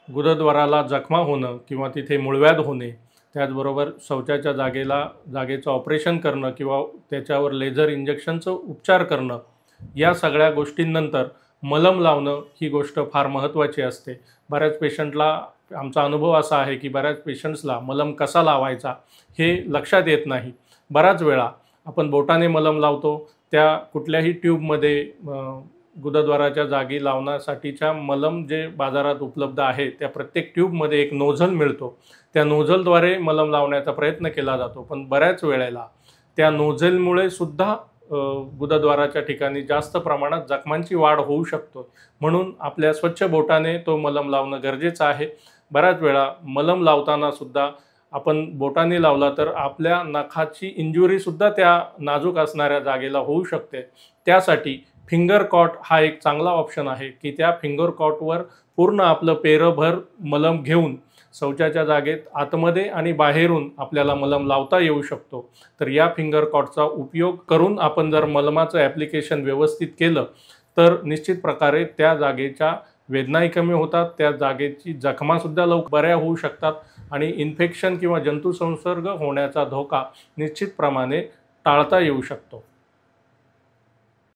गुदद्वाराला जखमा होणं किंवा तिथे मूळव्याध होणे, त्याचबरोबर शौचाच्या जागेचं ऑपरेशन करणं किंवा त्याच्यावर लेझर इंजेक्शनचं उपचार करणं, या सगळ्या गोष्टींनंतर मलम लावणं ही गोष्ट फार महत्त्वाची असते. बऱ्याच पेशंटला आमचा अनुभव असा आहे की बऱ्याच पेशंट्सला मलम कसा लावायचा हे लक्षात येत नाही. बऱ्याच वेळा आपण बोटाने मलम लावतो, त्या कुठल्याही ट्यूबमध्ये गुदद्वाराच्या जागी लावण्यासाठीच्या मलम जे बाजारात उपलब्ध आहे त्या प्रत्येक ट्यूबमध्ये एक नोझल मिळतो. त्या नोझलद्वारे मलम लावण्याचा प्रयत्न केला जातो, पण बऱ्याच वेळेला त्या नोझलमुळे सुद्धा गुदद्वाराच्या ठिकाणी जास्त प्रमाणात जखमांची वाढ होऊ शकतो. म्हणून आपल्या स्वच्छ बोटाने तो मलम लावणं गरजेचं आहे. बऱ्याच वेळा मलम लावताना सुद्धा आपण बोटाने लावला तर आपल्या नखाची इंजुरीसुद्धा त्या नाजूक असणाऱ्या जागेला होऊ शकते. त्यासाठी फिंगर कॉट हा एक चांगला ऑप्शन आहे की त्या फिंगर कॉटवर पूर्ण आपलं पेरभर मलम घेऊन शौचाच्या जागेत आतमध्ये आणि बाहेरून आपल्याला मलम लावता येऊ शकतो. तर या फिंगर कॉटचा उपयोग करून आपण जर मलमाचं ॲप्लिकेशन व्यवस्थित केलं तर निश्चित प्रकारे त्या जागेच्या वेदनाही कमी होतात, त्या जागेची जखमासुद्धा लवकर बऱ्या होऊ शकतात आणि इन्फेक्शन किंवा जंतुसंसर्ग होण्याचा धोका निश्चितप्रमाणे टाळता येऊ शकतो.